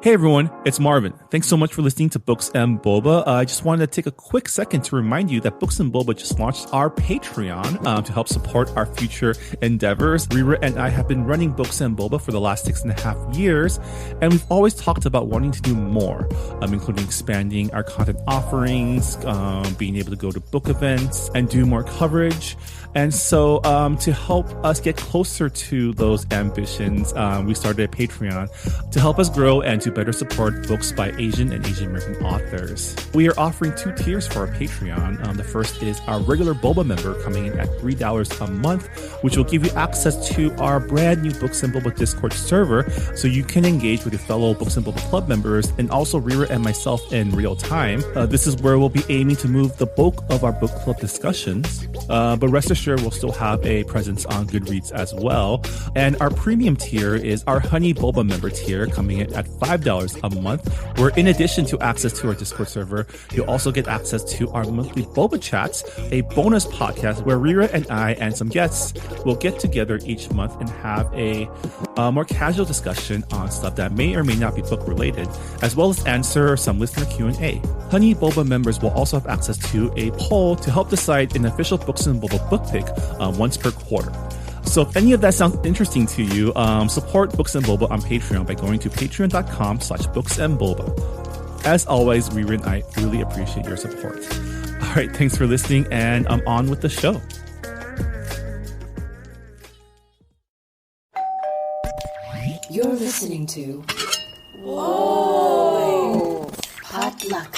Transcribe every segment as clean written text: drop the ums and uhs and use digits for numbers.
Hey everyone, it's Marvin. Thanks so much for listening to Books and Boba. I just wanted to take a quick second to remind you that Books and Boba just launched our Patreon to help support our future endeavors. Rira and I have been running Books and Boba for the last 6.5 years, and we've always talked about wanting to do more, including expanding our content offerings, being able to go to book events and do more coverage. And so to help us get closer to those ambitions, we started a Patreon to help us grow and to better support books by Asian and Asian American authors. We are offering 2 tiers for our Patreon. The first is our regular Boba member coming in at $3 a month, which will give you access to our brand new Books and Boba Discord server so you can engage with your fellow Books and Boba Club members and also Rira and myself in real time. This is where we'll be aiming to move the bulk of our book club discussions, but rest assured we'll still have a presence on Goodreads as well. And our premium tier is our Honey Boba member tier coming in at $5 a month, where in addition to access to our Discord server, you'll also get access to our monthly Boba Chats, a bonus podcast where Rira and I and some guests will get together each month and have a more casual discussion on stuff that may or may not be book related, as well as answer some listener Q&A. Honey Boba members will also have access to a poll to help decide an official Books and Boba book pick once per quarter. So if any of that sounds interesting to you, support Books and Boba on Patreon by going to patreon.com/booksandboba. As always, Rira and I really appreciate your support. All right, thanks for listening, and I'm on with the show. You're listening to Whoa! Potluck.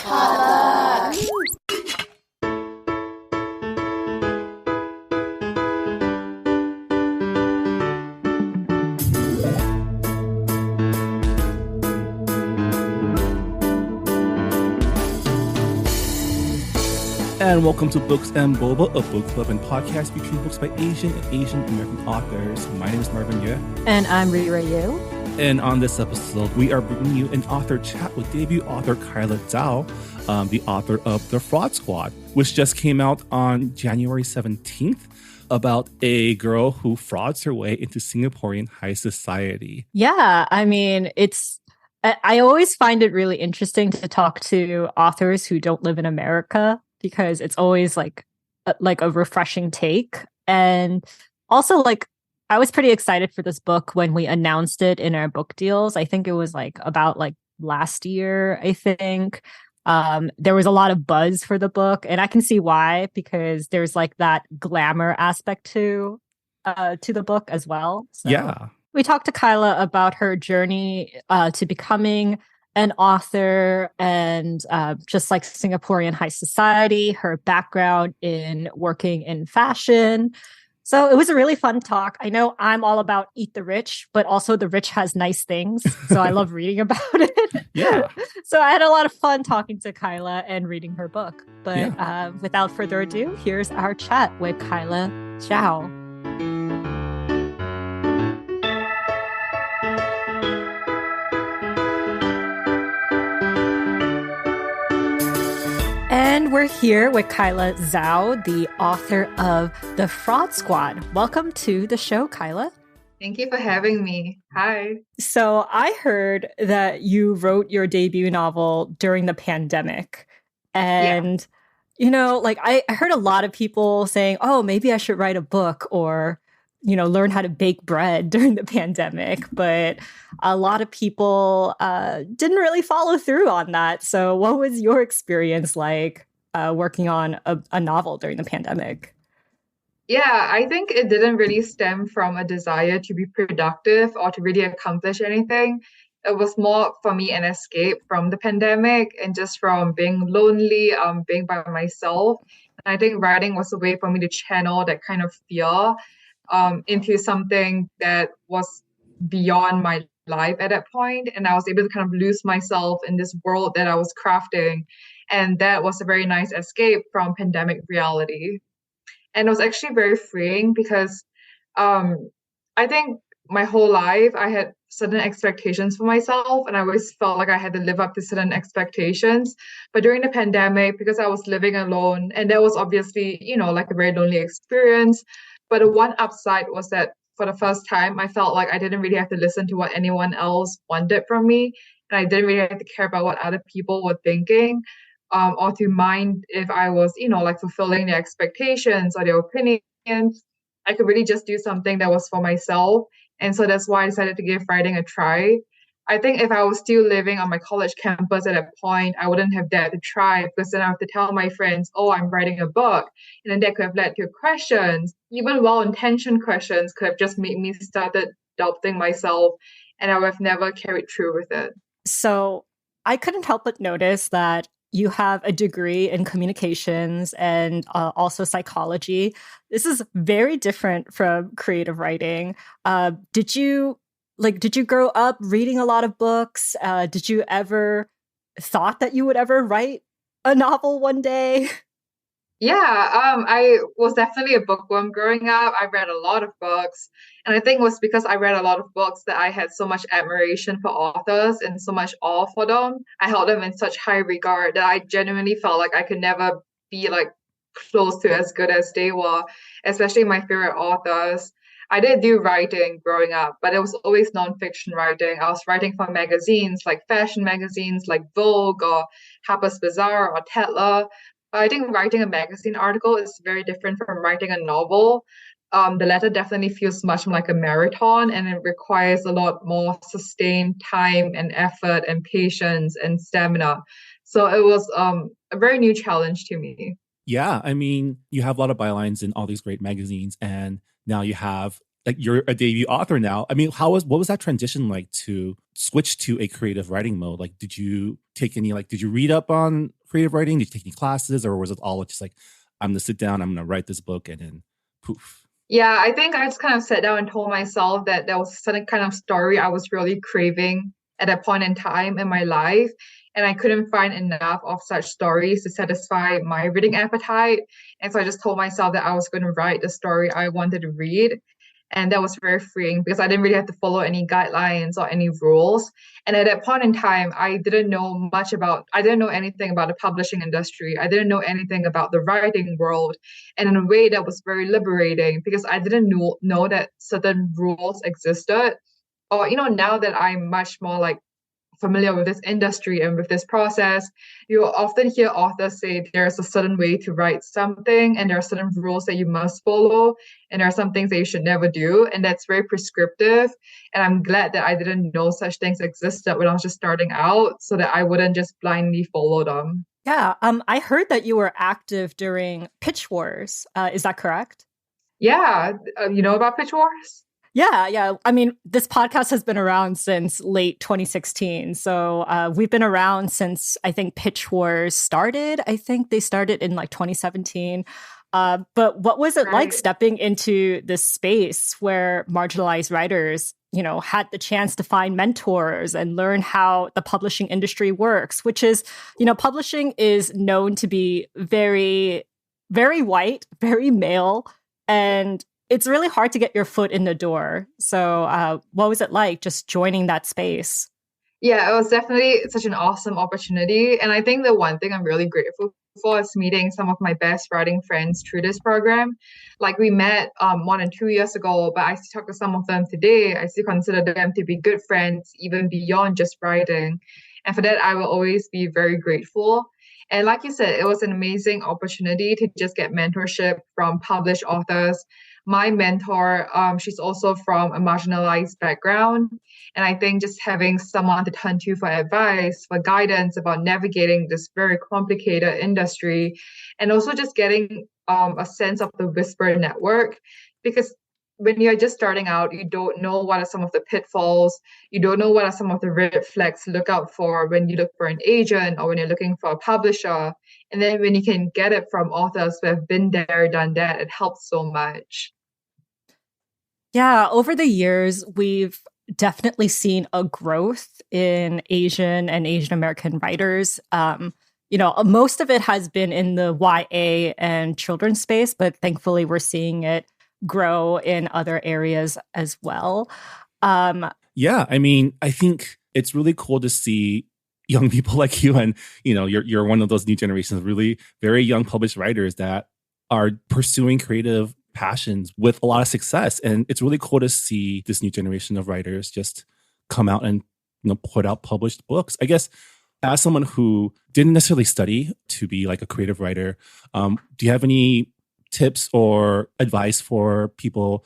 And welcome to Books and Boba, a book club and podcast featuring books by Asian and Asian American authors. My name is Marvin Yeh. And I'm Rira Yu. And on this episode, we are bringing you an author chat with debut author Kyla Zhao, the author of The Fraud Squad, which just came out on January 17th, about a girl who frauds her way into Singaporean high society. Yeah, I mean, I always find it really interesting to talk to authors who don't live in America, because it's always like a refreshing take. And also, like, I was pretty excited for this book when we announced it in our book deals. I think it was about last year, I think. There was a lot of buzz for the book, and I can see why, because there's that glamour aspect to the book as well. So yeah. We talked to Kyla about her journey to becoming an author and just Singaporean high society, her background in working in fashion. So it was a really fun talk. I know I'm all about eat the rich, but also the rich has nice things. So I love reading about it. Yeah. So I had a lot of fun talking to Kyla and reading her book. But without further ado, here's our chat with Kyla Zhao. And we're here with Kyla Zhao, the author of The Fraud Squad. Welcome to the show, Kyla. Thank you for having me. Hi. So I heard that you wrote your debut novel during the pandemic. And, I heard a lot of people saying, oh, maybe I should write a book or, learn how to bake bread during the pandemic. But a lot of people didn't really follow through on that. So what was your experience like working on a novel during the pandemic? Yeah, I think it didn't really stem from a desire to be productive or to really accomplish anything. It was more for me an escape from the pandemic and just from being lonely, being by myself. And I think writing was a way for me to channel that kind of fear into something that was beyond my life at that point. And I was able to kind of lose myself in this world that I was crafting. And that was a very nice escape from pandemic reality. And it was actually very freeing because I think my whole life I had certain expectations for myself, and I always felt like I had to live up to certain expectations. But during the pandemic, because I was living alone, and that was obviously, a very lonely experience. But the one upside was that for the first time, I felt like I didn't really have to listen to what anyone else wanted from me. and I didn't really have to care about what other people were thinking, or to mind if I was, like fulfilling their expectations or their opinions. I could really just do something that was for myself. And so that's why I decided to give writing a try. I think if I was still living on my college campus at that point, I wouldn't have dared to try because then I have to tell my friends, oh, I'm writing a book. And then that could have led to questions, even well-intentioned questions could have just made me started doubting myself, and I would have never carried through with it. So I couldn't help but notice that you have a degree in communications and also psychology. This is very different from creative writing. Did you grow up reading a lot of books? Did you ever thought that you would ever write a novel one day? Yeah, I was definitely a bookworm growing up. I read a lot of books, and I think it was because I read a lot of books that I had so much admiration for authors and so much awe for them. I held them in such high regard that I genuinely felt like I could never be like close to as good as they were, especially my favorite authors. I did do writing growing up, but it was always nonfiction writing. I was writing for magazines like fashion magazines like Vogue or Harper's Bazaar or Tetler. I think writing a magazine article is very different from writing a novel. The latter definitely feels much more like a marathon, and it requires a lot more sustained time and effort and patience and stamina. So it was a very new challenge to me. Yeah, I mean, you have a lot of bylines in all these great magazines, and now you have like you're a debut author now. I mean, what was that transition like to switch to a creative writing mode? Like, did you read up on creative writing? Did you take any classes, or was it all just like, I'm gonna sit down, I'm gonna write this book, and then poof? Yeah, I think I just kind of sat down and told myself that there was a certain kind of story I was really craving at that point in time in my life. And I couldn't find enough of such stories to satisfy my reading appetite. And so I just told myself that I was going to write the story I wanted to read. And that was very freeing because I didn't really have to follow any guidelines or any rules. And at that point in time, I didn't know anything about the publishing industry. I didn't know anything about the writing world. And in a way that was very liberating because I didn't know that certain rules existed. Or, now that I'm much more like familiar with this industry and with this process, you often hear authors say there's a certain way to write something, and there are certain rules that you must follow, and there are some things that you should never do, and that's very prescriptive. And I'm glad that I didn't know such things existed when I was just starting out, so that I wouldn't just blindly follow them. Yeah, I heard that you were active during Pitch Wars. Is that correct? Yeah, you know about Pitch Wars? Yeah. I mean, this podcast has been around since late 2016. So we've been around since I think Pitch Wars started. I think they started in like 2017. But what was it like stepping into this space where marginalized writers, had the chance to find mentors and learn how the publishing industry works, which is, publishing is known to be very, very white, very male, and it's really hard to get your foot in the door. So what was it like just joining that space? Yeah, it was definitely such an awesome opportunity. And I think the one thing I'm really grateful for is meeting some of my best writing friends through this program. Like we met more than 2 years ago, but I still talk to some of them today. I still consider them to be good friends, even beyond just writing. And for that, I will always be very grateful. And like you said, it was an amazing opportunity to just get mentorship from published authors. My mentor, she's also from a marginalized background. And I think just having someone to turn to for advice, for guidance about navigating this very complicated industry, and also just getting a sense of the Whisper network. Because when you're just starting out, you don't know what are some of the pitfalls. You don't know what are some of the red flags to look out for when you look for an agent or when you're looking for a publisher. And then when you can get it from authors who have been there, done that, it helps so much. Yeah, over the years, we've definitely seen a growth in Asian and Asian American writers. Most of it has been in the YA and children's space, but thankfully we're seeing it grow in other areas as well. Yeah, I mean, I think it's really cool to see young people like you, and you're one of those new generations of really very young published writers that are pursuing creative passions with a lot of success. And it's really cool to see this new generation of writers just come out and put out published books. I guess as someone who didn't necessarily study to be like a creative writer, do you have any tips or advice for people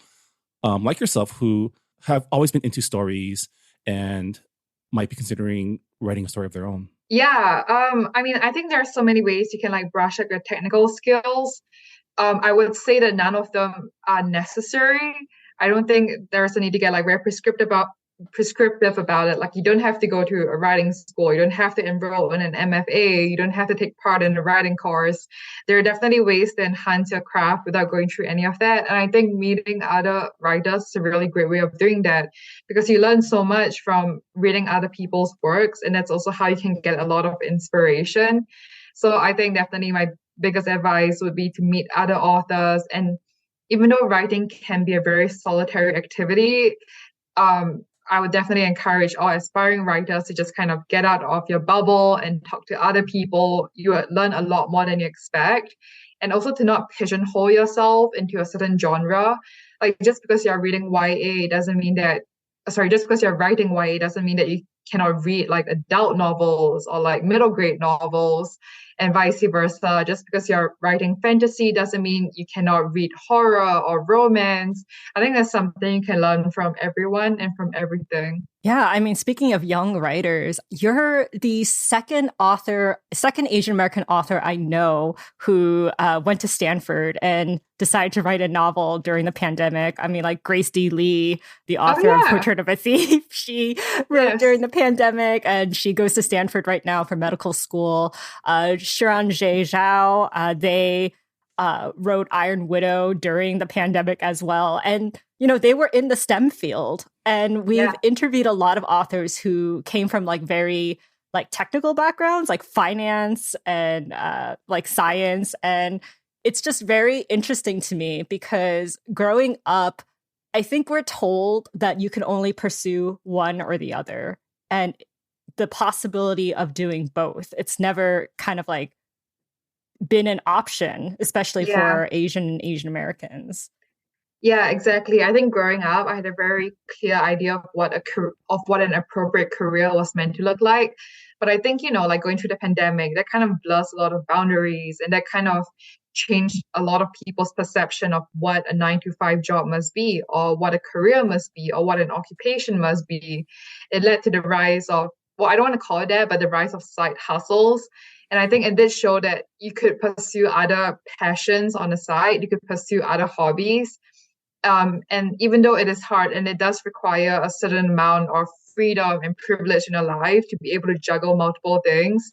like yourself who have always been into stories and might be considering writing a story of their own? Yeah, I mean, I think there are so many ways you can like brush up your technical skills. I would say that none of them are necessary. I don't think there's a need to get like very prescriptive about it. Like you don't have to go to a writing school, you don't have to enroll in an MFA, you don't have to take part in a writing course. There are definitely ways to enhance your craft without going through any of that. And I think meeting other writers is a really great way of doing that because you learn so much from reading other people's works, and that's also how you can get a lot of inspiration. So I think definitely my biggest advice would be to meet other authors. And even though writing can be a very solitary activity, I would definitely encourage all aspiring writers to just kind of get out of your bubble and talk to other people. You would learn a lot more than you expect. And also to not pigeonhole yourself into a certain genre. Like just because you're reading YA doesn't mean that, sorry, just because you're writing YA doesn't mean that you cannot read like adult novels or like middle grade novels and vice versa. Just because you're writing fantasy doesn't mean you cannot read horror or romance. I think that's something you can learn from everyone and from everything. Yeah, I mean, speaking of young writers, you're the second Asian American author I know who went to Stanford and decided to write a novel during the pandemic. I mean, like Grace D. Lee, the author of Portrait of a Thief, she wrote during the pandemic, and she goes to Stanford right now for medical school. Shiranjay Zhao, they wrote Iron Widow during the pandemic as well. And, they were in the STEM field. And we've interviewed a lot of authors who came from like very like technical backgrounds, like finance and like science. And it's just very interesting to me because growing up, I think we're told that you can only pursue one or the other. And the possibility of doing both, it's never kind of like been an option, especially for Asian Americans. Yeah, exactly. I think growing up, I had a very clear idea of what an appropriate career was meant to look like. But I think, like going through the pandemic, that kind of blurs a lot of boundaries, and that kind of changed a lot of people's perception of what a 9 to 5 job must be, or what a career must be, or what an occupation must be. It led to the rise of, well, I don't want to call it that, but the rise of side hustles. And I think it did show that you could pursue other passions on the side, you could pursue other hobbies. And even though it is hard and it does require a certain amount of freedom and privilege in your life to be able to juggle multiple things,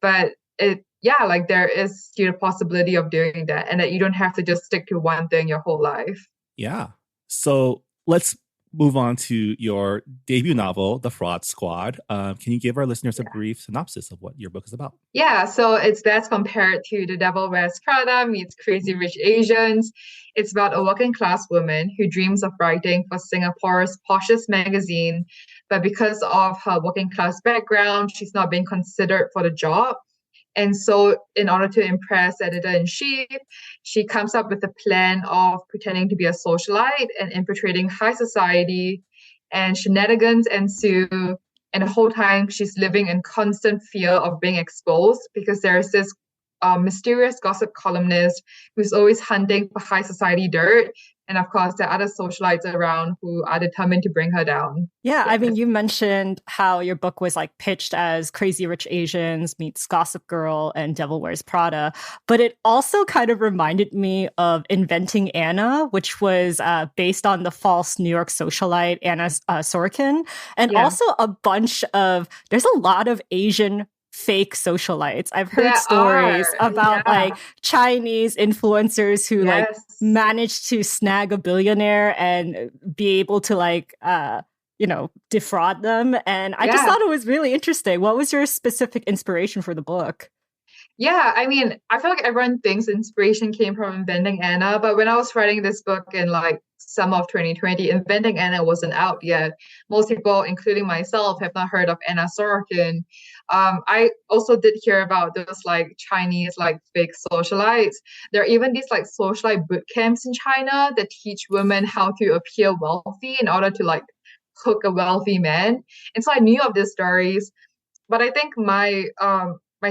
but like there is still a possibility of doing that, and that you don't have to just stick to one thing your whole life. Yeah. So let's move on to your debut novel, The Fraud Squad. Can you give our listeners a brief synopsis of what your book is about? Yeah, so it's best compared to The Devil Wears Prada meets Crazy Rich Asians. It's about a working class woman who dreams of writing for Singapore's poshest magazine, but because of her working class background, she's not being considered for the job. And so in order to impress editor-in-chief, she comes up with a plan of pretending to be a socialite and infiltrating high society, and shenanigans ensue. And the whole time she's living in constant fear of being exposed because there's this mysterious gossip columnist who's always hunting for high society dirt. And of course, there are other socialites around who are determined to bring her down. Yeah, I mean, you mentioned how your book was like pitched as Crazy Rich Asians meets Gossip Girl and Devil Wears Prada, but it also kind of reminded me of Inventing Anna, which was based on the false New York socialite Anna Sorokin, and also there's a lot of Asian fake socialites. I've heard stories about like Chinese influencers who like managed to snag a billionaire and be able to like defraud them. And I just thought it was really interesting. What was your specific inspiration for the book? Yeah, I mean, I feel like everyone thinks inspiration came from Inventing Anna, but when I was writing this book in like summer of 2020, Inventing Anna wasn't out yet. Most people, including myself, have not heard of Anna Sorokin. I also did hear about those like Chinese like fake socialites. There are even these like socialite boot camps in China that teach women how to appear wealthy in order to like cook a wealthy man. And so I knew of these stories, but I think my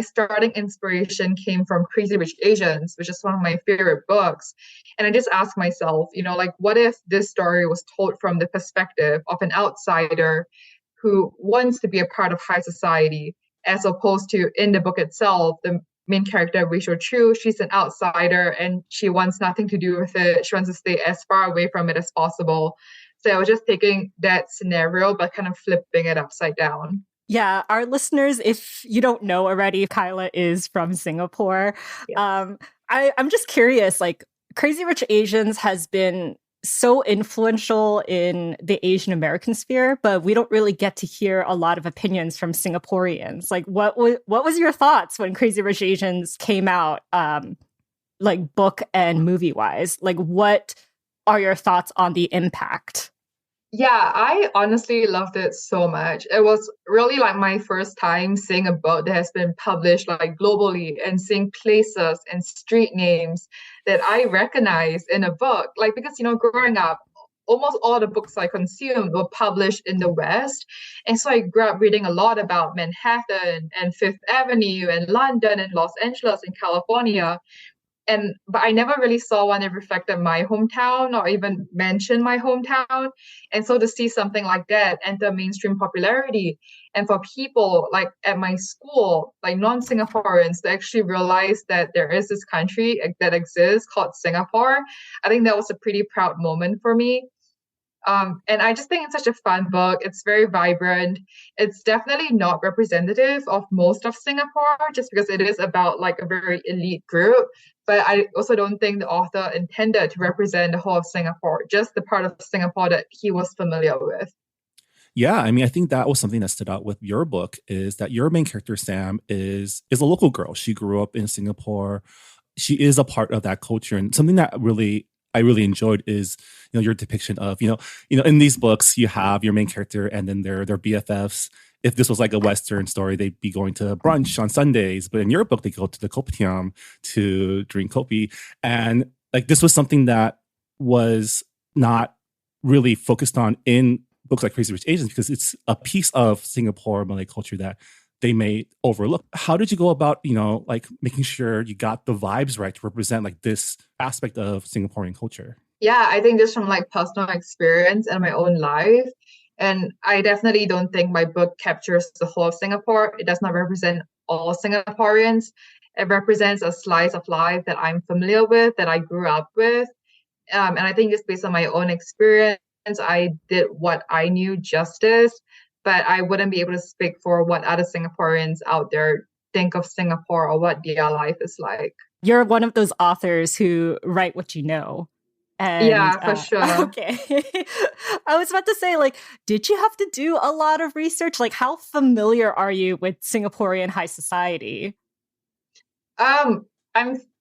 starting inspiration came from Crazy Rich Asians, which is one of my favorite books. And I just asked myself, like, what if this story was told from the perspective of an outsider who wants to be a part of high society, as opposed to in the book itself, the main character, Rachel Chu, she's an outsider and she wants nothing to do with it. She wants to stay as far away from it as possible. So I was just taking that scenario, but kind of flipping it upside down. Yeah, our listeners, if you don't know already, Kyla is from Singapore. Yes. I'm just curious, like Crazy Rich Asians has been so influential in the Asian American sphere, but we don't really get to hear a lot of opinions from Singaporeans. Like, what was your thoughts when Crazy Rich Asians came out, like book and movie wise? Like, what are your thoughts on the impact? Yeah, I honestly loved it so much. It was really like my first time seeing a book that has been published like globally and seeing places and street names that I recognize in a book. Like, because, growing up, almost all the books I consumed were published in the West. And so I grew up reading a lot about Manhattan and Fifth Avenue and London and Los Angeles and California. But I never really saw one that reflected my hometown or even mentioned my hometown. And so to see something like that enter mainstream popularity, and for people like at my school, like non-Singaporeans, to actually realize that there is this country that exists called Singapore, I think that was a pretty proud moment for me. And I just think it's such a fun book. It's very vibrant. It's definitely not representative of most of Singapore, just because it is about like a very elite group. But I also don't think the author intended to represent the whole of Singapore, just the part of Singapore that he was familiar with. Yeah, I mean, I think that was something that stood out with your book, is that your main character, Sam, is a local girl. She grew up in Singapore. She is a part of that culture. And something that I really enjoyed is, your depiction of, in these books, you have your main character and then their BFFs. If this was like a Western story, they'd be going to brunch on Sundays. But in your book, they go to the kopitiam to drink kopi. And like, this was something that was not really focused on in books like Crazy Rich Asians, because it's a piece of Singapore Malay culture that they may overlook. How did you go about, like making sure you got the vibes right to represent like this aspect of Singaporean culture? Yeah, I think just from like personal experience and my own life. And I definitely don't think my book captures the whole of Singapore. It does not represent all Singaporeans. It represents a slice of life that I'm familiar with, that I grew up with. And I think just based on my own experience, I did what I knew justice, but I wouldn't be able to speak for what other Singaporeans out there think of Singapore or what their life is like. You're one of those authors who write what you know. And, yeah, for sure. Okay. I was about to say, like, did you have to do a lot of research? Like, how familiar are you with Singaporean high society? I'm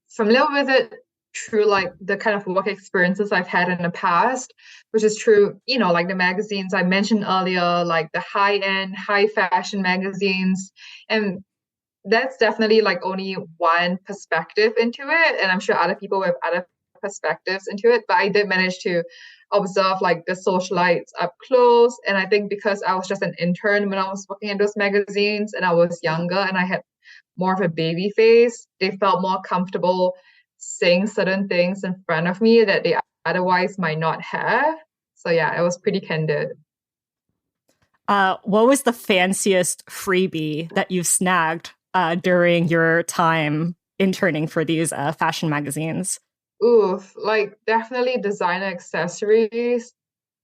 familiar with it through like the kind of work experiences I've had in the past, which is true, like the magazines I mentioned earlier, like the high-end, high fashion magazines. And that's definitely like only one perspective into it. And I'm sure other people have other perspectives into it. But I did manage to observe like the socialites up close. And I think because I was just an intern when I was working in those magazines and I was younger and I had more of a baby face, they felt more comfortable saying certain things in front of me that they otherwise might not have. So yeah, it was pretty candid. What was the fanciest freebie that you've snagged during your time interning for these fashion magazines? Oof, like definitely designer accessories.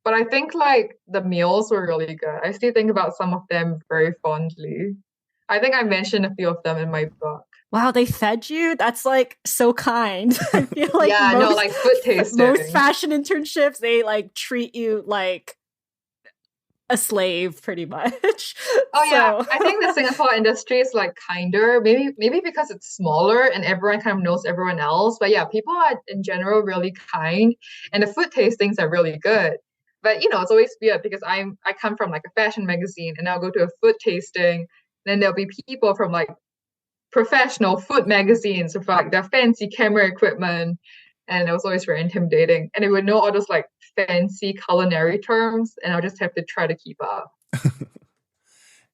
But I think like the meals were really good. I still think about some of them very fondly. I think I mentioned a few of them in my book. Wow, they fed you? That's like so kind. I feel like like food tasting. Most fashion internships, they like treat you like a slave pretty much. Oh yeah, I think the Singapore industry is like kinder, maybe because it's smaller and everyone kind of knows everyone else. But yeah, people are in general really kind, and the food tastings are really good. But it's always weird because I come from like a fashion magazine and I'll go to a food tasting, then there'll be people from like professional food magazines with like their fancy camera equipment, and it was always very intimidating. And they would know all those like fancy culinary terms, and I'll just have to try to keep up.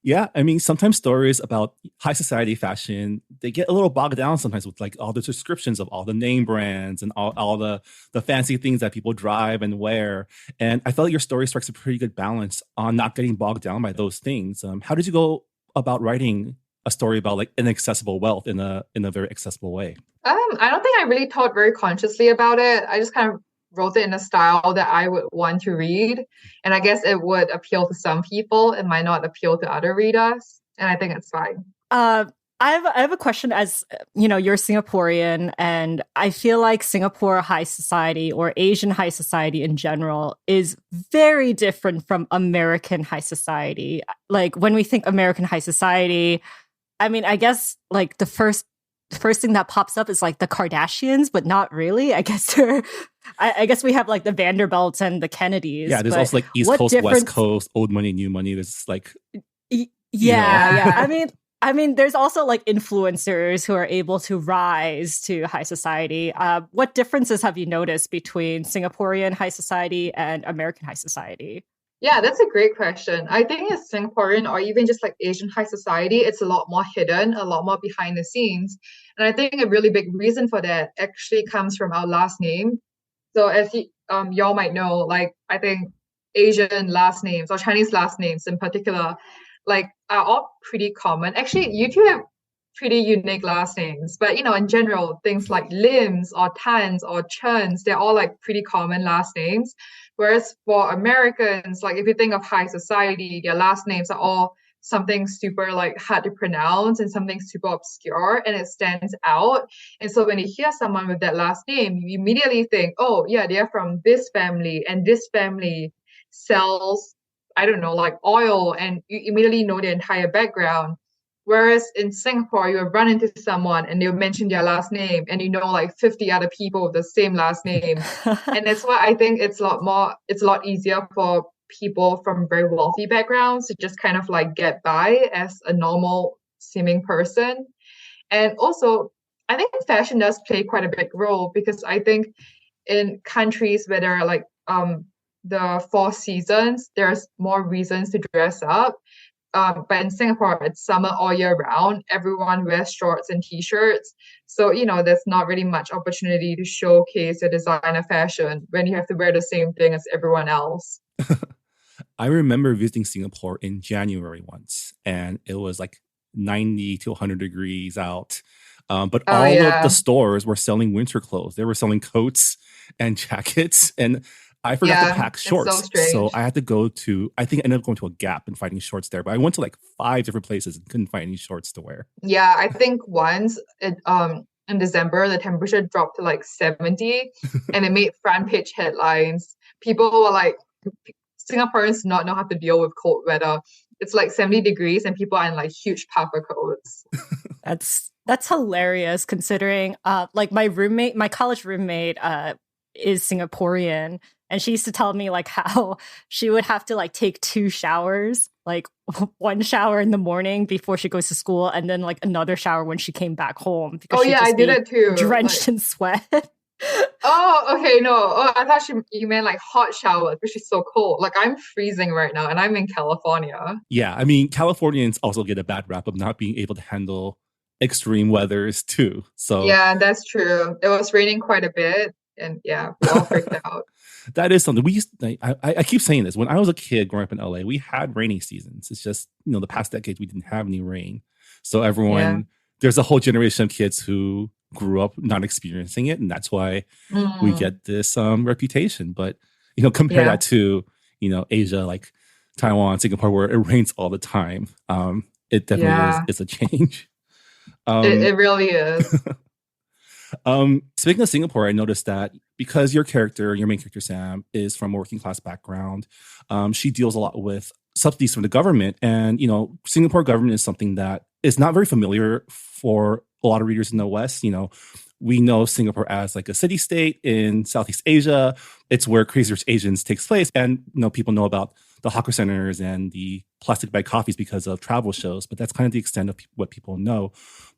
Yeah, I mean, sometimes stories about high society fashion, they get a little bogged down sometimes with like all the descriptions of all the name brands and all the fancy things that people drive and wear. And I felt like your story strikes a pretty good balance on not getting bogged down by those things. How did you go about writing a story about like inaccessible wealth in a very accessible way? I don't think I really thought very consciously about it. I just kind of wrote it in a style that I would want to read. And I guess it would appeal to some people. It might not appeal to other readers. And I think it's fine. I have a question. As you know, you're Singaporean, and I feel like Singapore high society or Asian high society in general is very different from American high society. Like when we think American high society, I mean, I guess like the first thing that pops up is like the Kardashians, but not really. I guess I guess we have like the Vanderbilts and the Kennedys. Yeah, there's also like East Coast, West Coast, old money, new money. There's like yeah. I mean, there's also like influencers who are able to rise to high society. What differences have you noticed between Singaporean high society and American high society? Yeah, that's a great question. I think as Singaporean or even just like Asian high society, it's a lot more hidden, a lot more behind the scenes. And I think a really big reason for that actually comes from our last name. So as y'all might know, like I think Asian last names or Chinese last names in particular, like are all pretty common. Actually, you two have pretty unique last names, but in general, things like Lims or Tans or Chens, they're all like pretty common last names. Whereas for Americans, like if you think of high society, their last names are all something super like hard to pronounce and something super obscure, and it stands out. And so when you hear someone with that last name, you immediately think, oh yeah, they're from this family, and this family sells, I don't know, like oil, and you immediately know their entire background. Whereas in Singapore, you'll run into someone and they'll mention their last name, and like 50 other people with the same last name. And that's why I think it's a lot easier for people from very wealthy backgrounds to just kind of like get by as a normal seeming person. And also, I think fashion does play quite a big role, because I think in countries where there are like the 4 seasons, there's more reasons to dress up. But in Singapore, it's summer all year round. Everyone wears shorts and t-shirts. So, there's not really much opportunity to showcase your designer fashion when you have to wear the same thing as everyone else. I remember visiting Singapore in January once, and it was like 90 to 100 degrees out. But all of the stores were selling winter clothes. They were selling coats and jackets, and I forgot to pack shorts. So I had to I think I ended up going to a Gap and finding shorts there. But I went to like 5 different places and couldn't find any shorts to wear. Yeah, I think once in December, the temperature dropped to like 70 and it made front page headlines. People were like, Singaporeans do not know how to deal with cold weather. It's like 70 degrees and people are in like huge puffer coats. That's hilarious, considering like my college roommate is Singaporean, and she used to tell me like how she would have to like take 2 showers, like one shower in the morning before she goes to school, and then like another shower when she came back home. Because I did it too. Drenched in sweat. Oh, okay, no. Oh, I thought you meant like hot shower, which is so cold. Like I'm freezing right now, and I'm in California. Yeah, I mean, Californians also get a bad rap of not being able to handle extreme weathers too. So yeah, that's true. It was raining quite a bit, and yeah, we all freaked out. That is something we used. I keep saying this. When I was a kid growing up in LA, we had rainy seasons. It's just the past decades we didn't have any rain, so everyone there's a whole generation of kids who grew up not experiencing it, and that's why we get this reputation. But compare that to Asia, like Taiwan, Singapore, where it rains all the time. It definitely is a change. It really is. Speaking of Singapore, I noticed that because your main character Sam, is from a working class background, she deals a lot with subsidies from the government, and Singapore government is something that is not very familiar for a lot of readers in the West. We know Singapore as like a city-state in Southeast Asia. It's where Crazy Rich Asians takes place. And, people know about the hawker centers and the plastic bag coffees because of travel shows, but that's kind of the extent of what people know.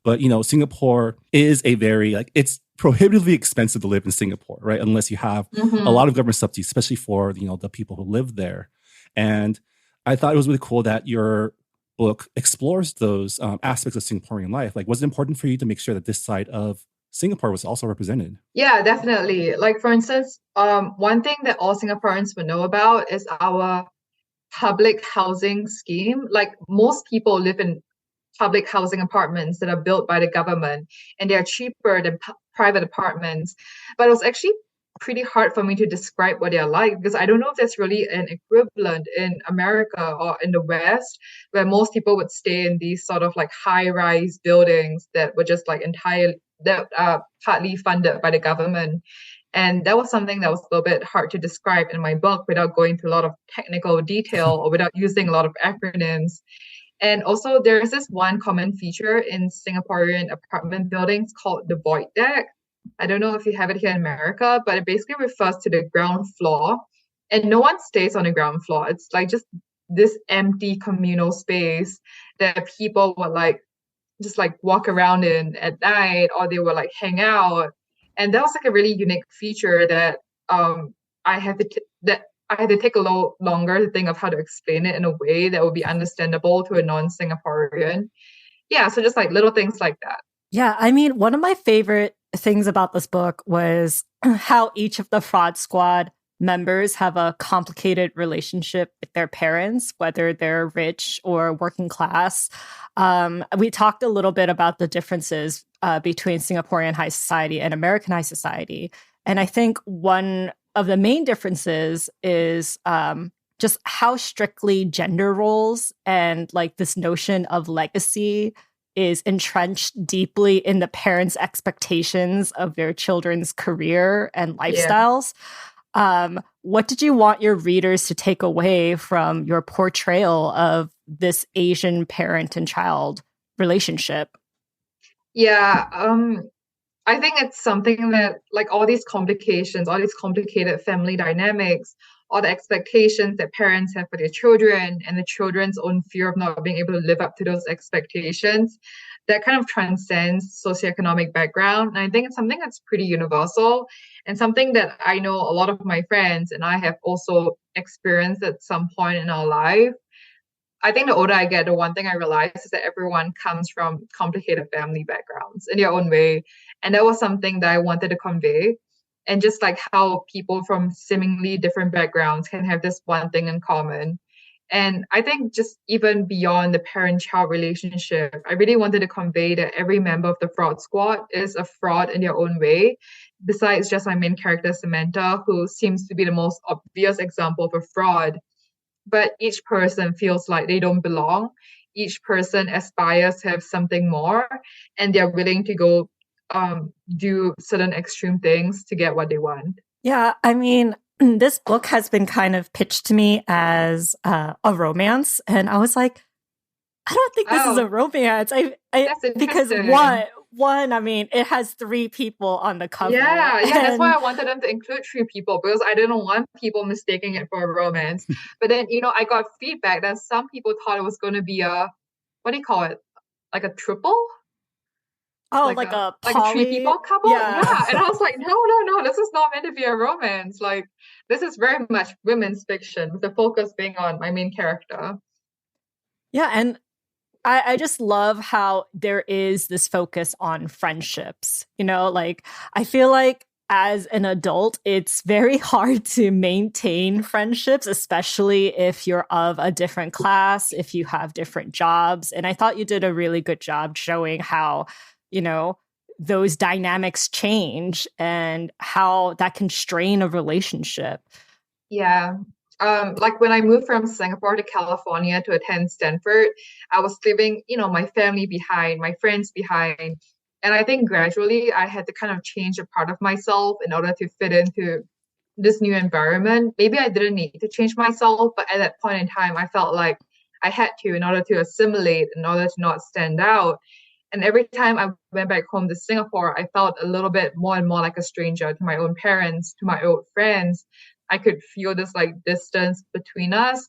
But, Singapore is a very, it's prohibitively expensive to live in Singapore, right? Unless you have a lot of government subsidies, especially for, the people who live there. And I thought it was really cool that your book explores those aspects of Singaporean life. Like, was it important for you to make sure that this side of Singapore was also represented? Yeah, definitely. Like, for instance, one thing that all Singaporeans would know about is our public housing scheme. Like, most people live in public housing apartments that are built by the government, and they're cheaper than private apartments. But it was actually pretty hard for me to describe what they're like, because I don't know if there's really an equivalent in America or in the West, where most people would stay in these sort of like high-rise buildings that were just like entirely that are partly funded by the government. And that was something that was a little bit hard to describe in my book without going into a lot of technical detail or without using a lot of acronyms. And also, there is this one common feature in Singaporean apartment buildings called the void deck. I don't know if you have it here in America, but it basically refers to the ground floor. And no one stays on the ground floor. It's like just this empty communal space that people would like just like walk around in at night, or they would like hang out. And that was like a really unique feature that I had to that I had to take a little longer to think of how to explain it in a way that would be understandable to a non-Singaporean. Yeah, so just like little things like that. Yeah, I mean, one of my favorite things about this book was how each of the fraud squad members have a complicated relationship with their parents, whether they're rich or working class. We talked a little bit about the differences between Singaporean high society and American high society. And I think one of the main differences is just how strictly gender roles and like this notion of legacy is entrenched deeply in the parents' expectations of their children's career and lifestyles. What did you want your readers to take away from your portrayal of this Asian parent and child relationship? Yeah, I think it's something that, like, all these complications, all these complicated family dynamics, all the expectations that parents have for their children, and the children's own fear of not being able to live up to those expectations, that kind of transcends socioeconomic background. And I think it's something that's pretty universal, and something that I know a lot of my friends and I have also experienced at some point in our life. I think the older I get, the one thing I realize is that everyone comes from complicated family backgrounds in their own way. And that was something that I wanted to convey. And just like how people from seemingly different backgrounds can have this one thing in common. And I think just even beyond the parent-child relationship, I really wanted to convey that every member of the fraud squad is a fraud in their own way. Besides just my main character, Samantha, who seems to be the most obvious example of a fraud. But each person feels like they don't belong. Each person aspires to have something more, and they're willing to go do certain extreme things to get what they want. Yeah, I mean, this book has been kind of pitched to me as a romance, and I was like, I don't think this is a romance. Because one, I mean, it has 3 people on the cover. Yeah, that's why I wanted them to include 3 people, because I didn't want people mistaking it for a romance. But then, I got feedback that some people thought it was going to be what do you call it? Like a triple? Oh, like a like a 3 people couple? Yeah. And I was like, no, this is not meant to be a romance. Like, this is very much women's fiction, with the focus being on my main character. Yeah, and I just love how there is this focus on friendships. Like, I feel like as an adult, it's very hard to maintain friendships, especially if you're of a different class, if you have different jobs. And I thought you did a really good job showing how, those dynamics change and how that can strain a relationship. Yeah. Like when I moved from Singapore to California to attend Stanford, I was leaving, my family behind, my friends behind. And I think gradually I had to kind of change a part of myself in order to fit into this new environment. Maybe I didn't need to change myself, but at that point in time, I felt like I had to in order to assimilate, in order to not stand out. And every time I went back home to Singapore, I felt a little bit more and more like a stranger to my own parents, to my old friends. I could feel this like distance between us.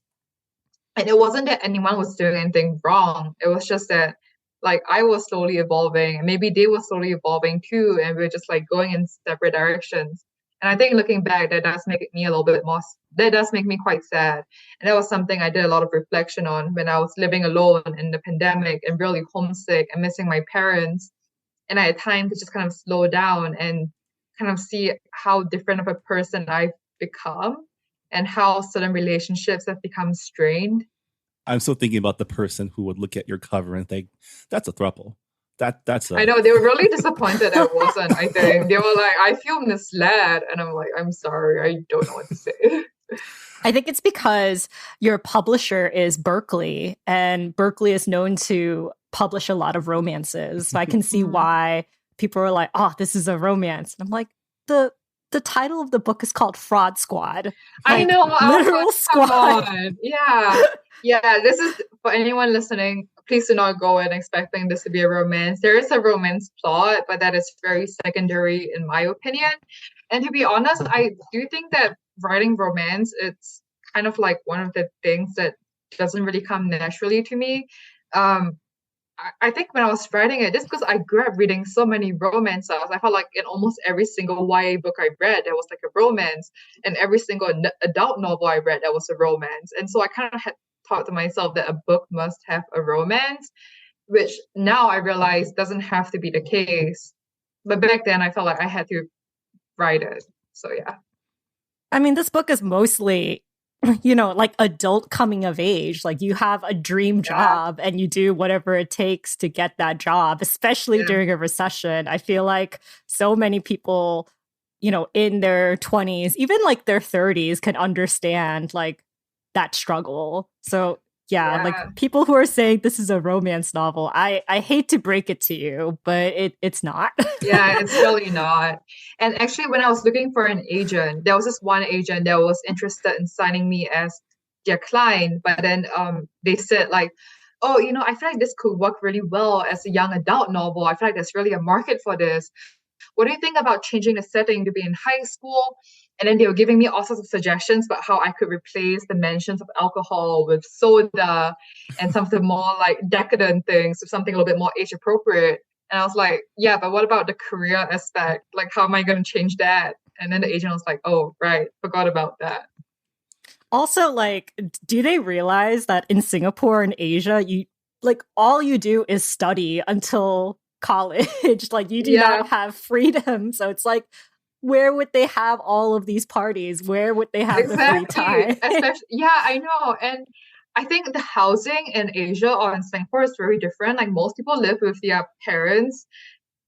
And it wasn't that anyone was doing anything wrong. It was just that like I was slowly evolving and maybe they were slowly evolving too. And we are just like going in separate directions. And I think looking back, that does make me a little bit more, that does make me quite sad. And that was something I did a lot of reflection on when I was living alone in the pandemic and really homesick and missing my parents. And I had time to just kind of slow down and kind of see how different of a person I've become and how certain relationships have become strained. I'm still thinking about the person who would look at your cover and think, that's a throuple. That's a... I know, they were really disappointed I wasn't, I think. They were like, I feel misled. And I'm like, I'm sorry, I don't know what to say. I think it's because your publisher is Berkeley, and Berkeley is known to publish a lot of romances. So I can see why people are like, oh, this is a romance. And I'm like, the title of the book is called Fraud Squad. Like, I know. Literal squad. Yeah. Yeah. This is for anyone listening. Please do not go in expecting this to be a romance. There is a romance plot, but that is very secondary in my opinion. And to be honest, I do think that writing romance, it's kind of like one of the things that doesn't really come naturally to me. I think when I was writing it, just because I grew up reading so many romances, I felt like in almost every single YA book I read, there was like a romance, and every single adult novel I read, there was a romance. And so I kind of had thought to myself that a book must have a romance, which now I realize doesn't have to be the case. But back then, I felt like I had to write it. So yeah. I mean, this book is mostly, like adult coming of age. Like you have a dream job and you do whatever it takes to get that job, especially during a recession. I feel like so many people, in their 20s, even like their 30s can understand like that struggle. So like people who are saying this is a romance novel, I hate to break it to you, but it's not. Yeah, it's really not. And actually, when I was looking for an agent, there was this one agent that was interested in signing me as their client, but then they said like, oh, I feel like this could work really well as a young adult novel. I feel like there's really a market for this. What do you think about changing the setting to be in high school? And then they were giving me all sorts of suggestions about how I could replace the mentions of alcohol with soda and some of the more like decadent things with something a little bit more age appropriate. And I was like, yeah, but what about the career aspect? Like, how am I going to change that? And then the agent was like, oh, right, forgot about that. Also, like, do they realize that in Singapore and Asia, all you do is study until college? Like, you do not have freedom. So it's like, where would they have all of these parties? Where would they have the free time? I know. And I think the housing in Asia or in Singapore is very different. Like most people live with their parents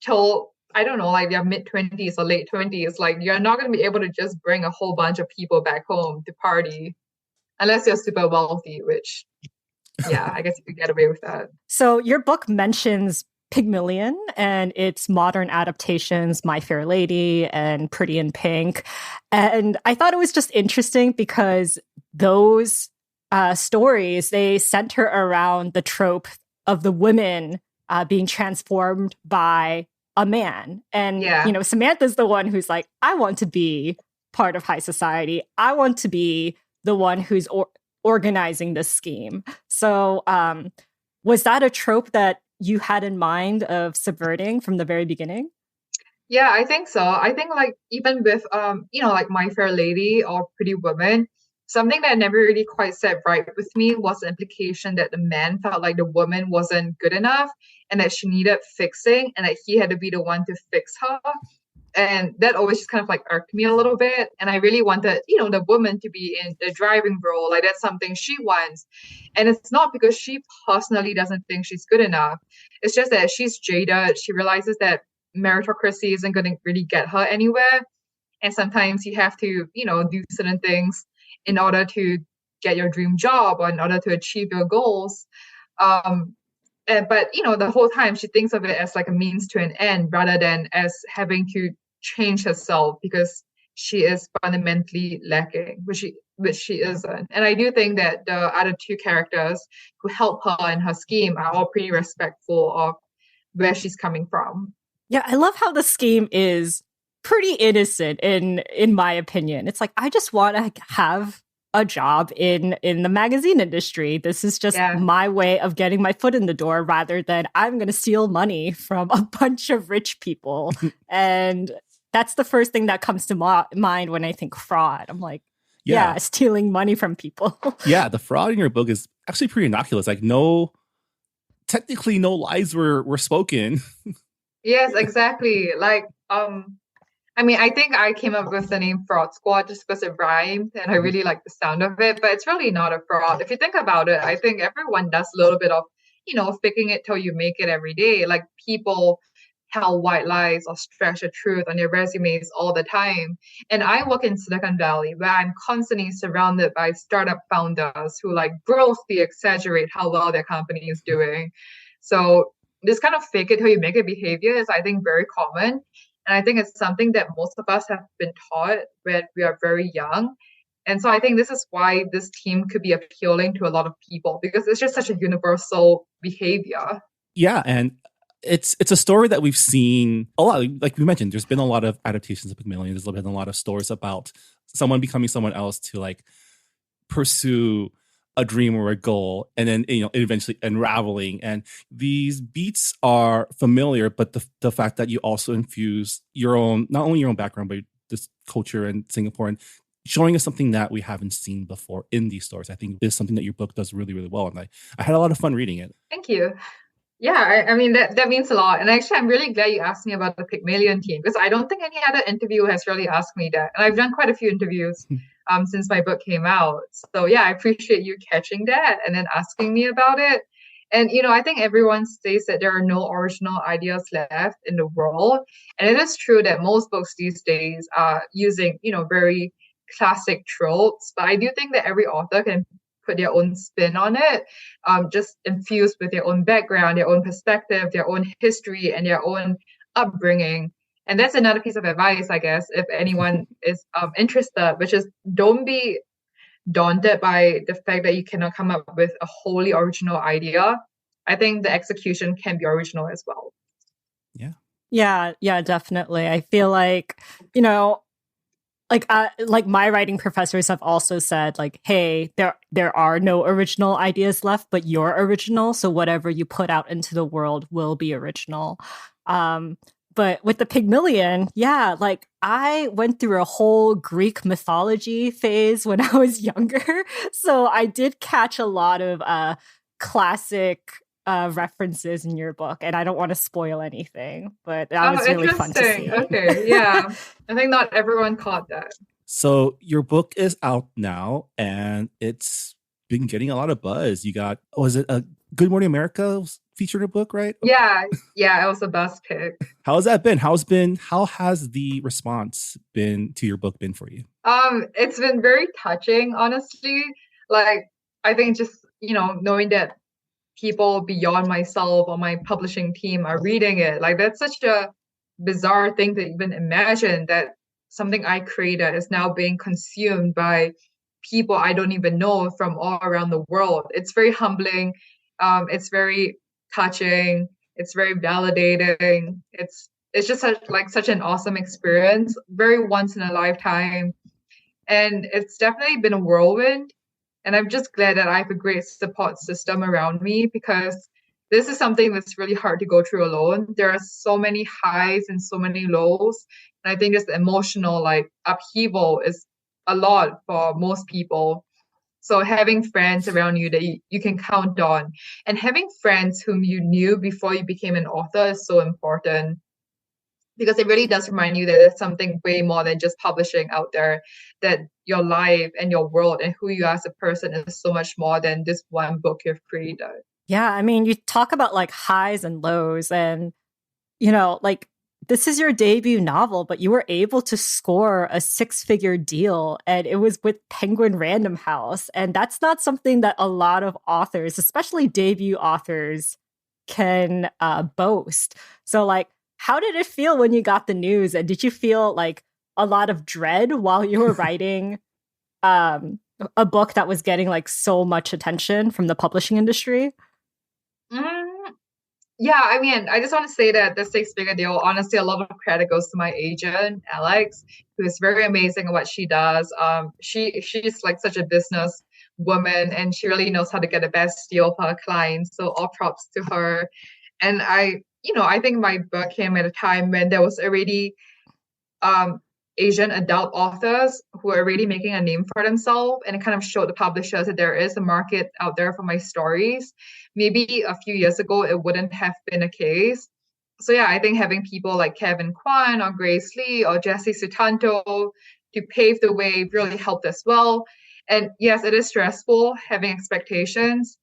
till, I don't know, like their mid-20s or late 20s. Like you're not going to be able to just bring a whole bunch of people back home to party unless you're super wealthy, which, I guess you could get away with that. So your book mentions Pygmalion and its modern adaptations, My Fair Lady and Pretty in Pink. And I thought it was just interesting because those stories, they center around the trope of the women being transformed by a man. And, Samantha's the one who's like, I want to be part of high society. I want to be the one who's organizing this scheme. So was that a trope that you had in mind of subverting from the very beginning? Yeah, I think so. I think like even with like My Fair Lady or Pretty Woman, something that never really quite sat right with me was the implication that the man felt like the woman wasn't good enough and that she needed fixing and that he had to be the one to fix her. And that always just kind of like irked me a little bit. And I really wanted, the woman to be in the driving role. Like that's something she wants. And it's not because she personally doesn't think she's good enough. It's just that she's jaded. She realizes that meritocracy isn't going to really get her anywhere. And sometimes you have to, do certain things in order to get your dream job or in order to achieve your goals. But the whole time she thinks of it as like a means to an end rather than as having to change herself because she is fundamentally lacking, which she isn't. And I do think that the other two characters who help her in her scheme are all pretty respectful of where she's coming from. Yeah, I love how the scheme is pretty innocent in my opinion. It's like, I just want to have a job in the magazine industry. This is just my way of getting my foot in the door rather than I'm going to steal money from a bunch of rich people. And that's the first thing that comes to mind when I think fraud. I'm like, yeah, stealing money from people. Yeah, the fraud in your book is actually pretty innocuous. Like technically no lies were spoken. Yes, exactly. Like, I mean, I think I came up with the name Fraud Squad just because it rhymed and I really like the sound of it, but it's really not a fraud. If you think about it, I think everyone does a little bit of, faking it till you make it every day. Like people tell white lies or stretch the truth on their resumes all the time. And I work in Silicon Valley where I'm constantly surrounded by startup founders who like grossly exaggerate how well their company is doing. So this kind of fake it till you make it behavior is, I think, very common. And I think it's something that most of us have been taught when we are very young. And so I think this is why this team could be appealing to a lot of people because it's just such a universal behavior. Yeah, and it's a story that we've seen a lot. Like we mentioned, there's been a lot of adaptations of Pygmalion. There's been a lot of stories about someone becoming someone else to like pursue a dream or a goal, and then eventually unraveling. And these beats are familiar, but the fact that you also infuse your own, not only your own background, but this culture in Singapore and showing us something that we haven't seen before in these stories, I think is something that your book does really, really well. And I had a lot of fun reading it. Thank you. Yeah, I mean, that means a lot. And actually, I'm really glad you asked me about the Pygmalion team because I don't think any other interviewer has really asked me that. And I've done quite a few interviews since my book came out. So yeah, I appreciate you catching that and then asking me about it. And, I think everyone says that there are no original ideas left in the world. And it is true that most books these days are using, very classic tropes. But I do think that every author can put their own spin on it, just infused with their own background, their own perspective, their own history, and their own upbringing. And that's another piece of advice, I guess, if anyone is interested, which is don't be daunted by the fact that you cannot come up with a wholly original idea. I think the execution can be original as well. Yeah, definitely. I feel like, like my writing professors have also said like, hey, there are no original ideas left, but you're original. So whatever you put out into the world will be original. But with the Pygmalion, yeah, like I went through a whole Greek mythology phase when I was younger. So I did catch a lot of classic references in your book, and I don't want to spoil anything, but that was really fun to see. Okay, yeah. I think not everyone caught that. So your book is out now, and it's been getting a lot of buzz. You got, was it a Good Morning America featured a book, right? Yeah, it was the best pick. How has that been? How has the response been to your book been for you? It's been very touching, honestly. Like, I think just, knowing that people beyond myself or my publishing team are reading it, like that's such a bizarre thing to even imagine that something I created is now being consumed by people I don't even know from all around the world. It's very humbling. It's very touching. It's very validating. It's just such an awesome experience, very once in a lifetime. And it's definitely been a whirlwind. And I'm just glad that I have a great support system around me because this is something that's really hard to go through alone. There are so many highs and so many lows. And I think this emotional upheaval is a lot for most people. So having friends around you that you can count on and having friends whom you knew before you became an author is so important. Because it really does remind you that there's something way more than just publishing out there, that your life and your world and who you are as a person is so much more than this one book you've created. Yeah, I mean, you talk about like highs and lows and, like this is your debut novel, but you were able to score a 6-figure deal and it was with Penguin Random House. And that's not something that a lot of authors, especially debut authors, can boast. So like, how did it feel when you got the news? And did you feel like a lot of dread while you were writing a book that was getting like so much attention from the publishing industry? Yeah, I mean, I just want to say that the six-figure deal, honestly, a lot of credit goes to my agent, Alex, who is very amazing at what she does. She's like such a business woman, and she really knows how to get the best deal for her clients. So all props to her. And I think my book came at a time when there was already um, Asian adult authors who are already making a name for themselves, and it kind of showed the publishers that there is a market out there for my stories. Maybe a few years ago, it wouldn't have been the case. So yeah, I think having people like Kevin Kwan or Grace Lee or Jesse Sutanto to pave the way really helped as well. And yes, it is stressful having expectations.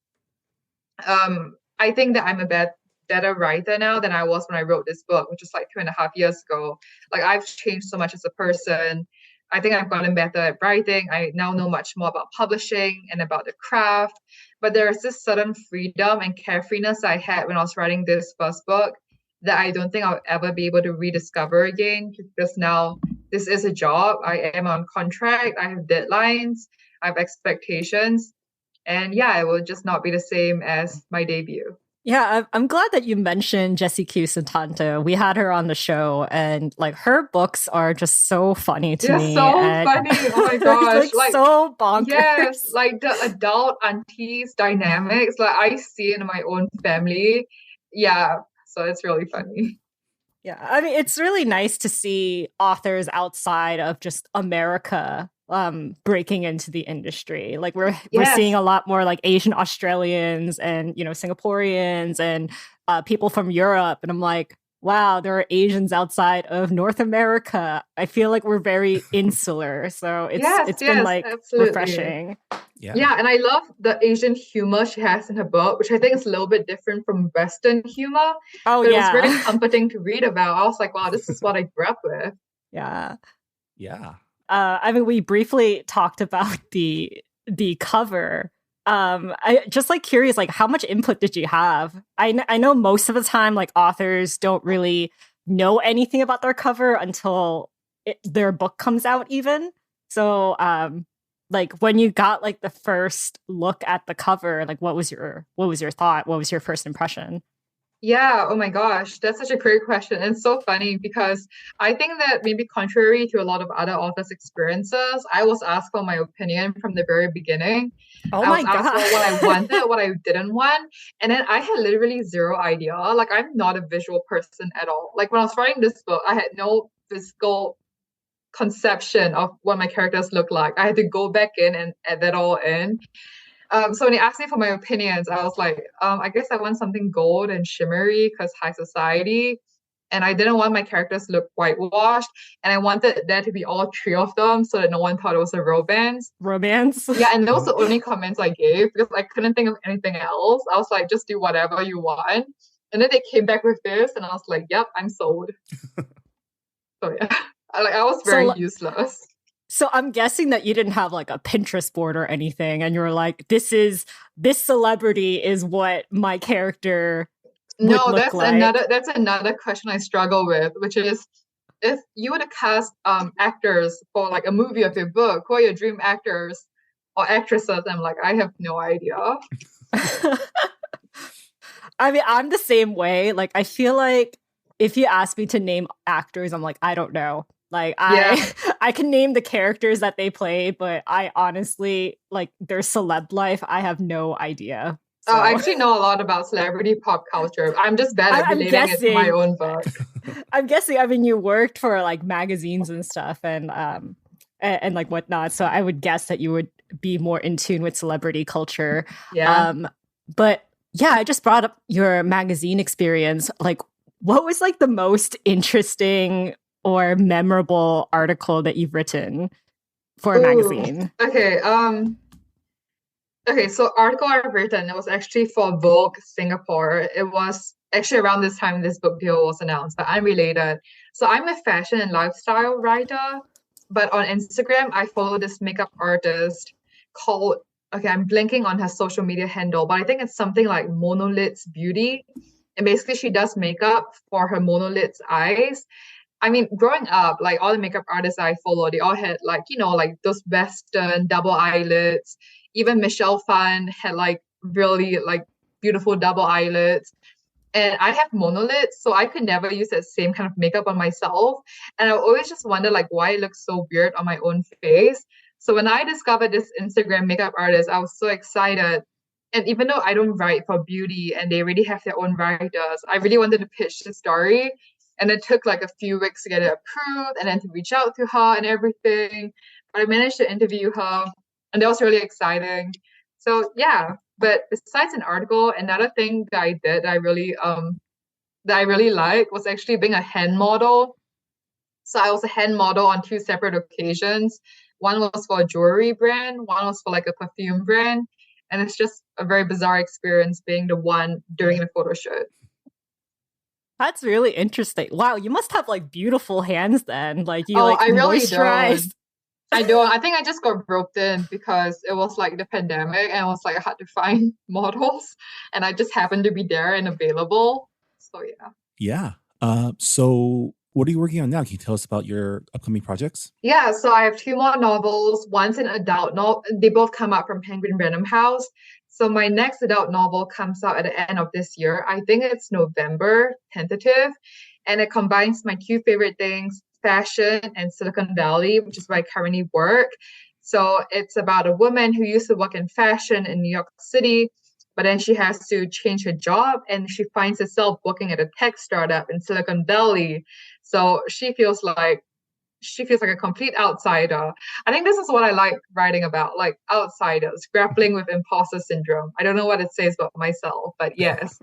I think that I'm a better writer now than I was when I wrote this book, which is like 2.5 years ago. Like I've changed so much as a person. I think I've gotten better at writing. I now know much more about publishing and about the craft. But there is this sudden freedom and carefreeness I had when I was writing this first book that I don't think I'll ever be able to rediscover again, because now this is a job. I am on contract. I have deadlines. I have expectations. And yeah, it will just not be the same as my debut. Yeah, I'm glad that you mentioned Jessie Q Santanta. We had her on the show, and like her books are just so funny to They're me. so and funny. Oh my gosh. like so bonkers. Yes, like the adult aunties dynamics, like I see in my own family. Yeah, so it's really funny. Yeah, I mean, it's really nice to see authors outside of just America breaking into the industry. Like we're Yes. seeing a lot more like Asian Australians and Singaporeans and people from Europe, and I'm like, wow, there are Asians outside of North America. I feel like we're very insular, so it's been like absolutely. refreshing. Yeah, and I love the Asian humor she has in her book, which I think is a little bit different from Western humor. Oh, but yeah. It was very comforting to read about. I was like, wow, this is what I grew up with. Yeah. Yeah. I mean, we briefly talked about the cover. I just like curious, like how much input did you have? I know most of the time, like authors don't really know anything about their cover until their book comes out, even. So, like when you got like the first look at the cover, like what was your thought? What was your first impression? Yeah, oh my gosh, that's such a great question. And it's so funny because I think that maybe contrary to a lot of other authors' experiences, I was asked for my opinion from the very beginning. Oh I my was asked God. for what I wanted, what I didn't want. And then I had literally zero idea. Like I'm not a visual person at all. Like when I was writing this book, I had no physical conception of what my characters look like. I had to go back in and add that all in. So when he asked me for my opinions, I was like, I guess I want something gold and shimmery because high society. And I didn't want my characters to look whitewashed. And I wanted there to be all three of them so that no one thought it was a romance. Romance? Yeah, and those were the only comments I gave because I couldn't think of anything else. I was like, just do whatever you want. And then they came back with this, and I was like, yep, I'm sold. So yeah, I was very useless. So I'm guessing that you didn't have like a Pinterest board or anything, and you were like, this celebrity is what my character would look like. That's another question I struggle with, which is if you were to cast actors for like a movie of your book, who are your dream actors or actresses? I'm like, I have no idea. I mean, I'm the same way. Like, I feel like if you ask me to name actors, I'm like, I don't know. Like I can name the characters that they play, but I honestly, like their celeb life, I have no idea. So. I actually know a lot about celebrity pop culture. I'm just bad at relating it to my own book. I'm guessing. I mean, you worked for like magazines and stuff, and like whatnot. So I would guess that you would be more in tune with celebrity culture. Yeah. But yeah, I just brought up your magazine experience. Like, what was like the most interesting or memorable article that you've written for a magazine? Okay. Okay, so article I've written, it was actually for Vogue Singapore. It was actually around this time this book deal was announced, but unrelated. So I'm a fashion and lifestyle writer, but on Instagram, I follow this makeup artist called, okay, I'm blanking on her social media handle, but I think it's something like Monolith's Beauty. And basically she does makeup for her monolith's eyes. I mean, growing up, like all the makeup artists I follow, they all had like, like those Western double eyelids. Even Michelle Phan had like really like beautiful double eyelids. And I have monolids, so I could never use that same kind of makeup on myself. And I always just wonder like why it looks so weird on my own face. So when I discovered this Instagram makeup artist, I was so excited. And even though I don't write for beauty and they really have their own writers, I really wanted to pitch the story. And it took like a few weeks to get it approved and then to reach out to her and everything. But I managed to interview her, and that was really exciting. So yeah, but besides an article, another thing that I did that I really liked was actually being a hand model. So I was a hand model on two separate occasions. One was for a jewelry brand, one was for like a perfume brand. And it's just a very bizarre experience being the one doing the photo shoot. That's really interesting. Wow, you must have like beautiful hands then. Like you I really moisturize. don't. I don't. I think I just got roped in because it was like the pandemic and it was like hard to find models, and I just happened to be there and available. So yeah. Yeah. So what are you working on now? Can you tell us about your upcoming projects? Yeah, so I have two more novels. One's an adult novel. They both come out from Penguin Random House. So my next adult novel comes out at the end of this year. I think it's November, tentative. And it combines my two favorite things, fashion and Silicon Valley, which is where I currently work. So it's about a woman who used to work in fashion in New York City, but then she has to change her job and she finds herself working at a tech startup in Silicon Valley. So she feels like a complete outsider. I think this is what I like writing about, like outsiders grappling with imposter syndrome. I don't know what it says about myself, but yes.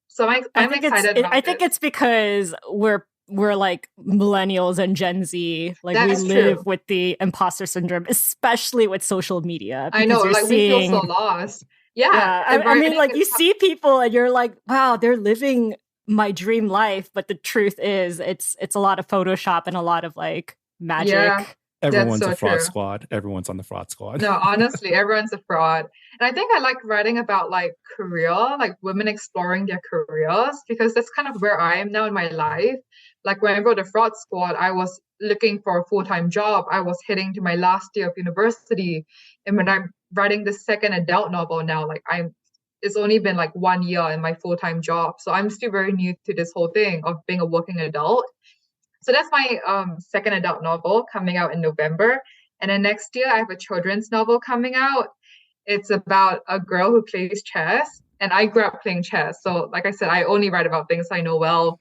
So I'm excited about I think it's because we're like millennials and Gen Z. Like we live with the imposter syndrome, especially with social media. I know, like we feel so lost. Yeah. I mean, like you see people and you're like, wow, they're living my dream life. But the truth is it's a lot of Photoshop and a lot lot of like magic. Yeah, everyone's a fraud squad. Everyone's on the fraud squad. No, honestly, everyone's a fraud. And I think I like writing about like like women exploring their careers, because that's kind of where I am now in my life. Like when I wrote the fraud squad, I was looking for a full-time job. I was heading to my last year of university. And when I'm writing the second adult novel now, like it's only been like 1 year in my full-time job. So I'm still very new to this whole thing of being a working adult. So that's my second adult novel coming out in November. And then next year, I have a children's novel coming out. It's about a girl who plays chess. And I grew up playing chess. So like I said, I only write about things I know well.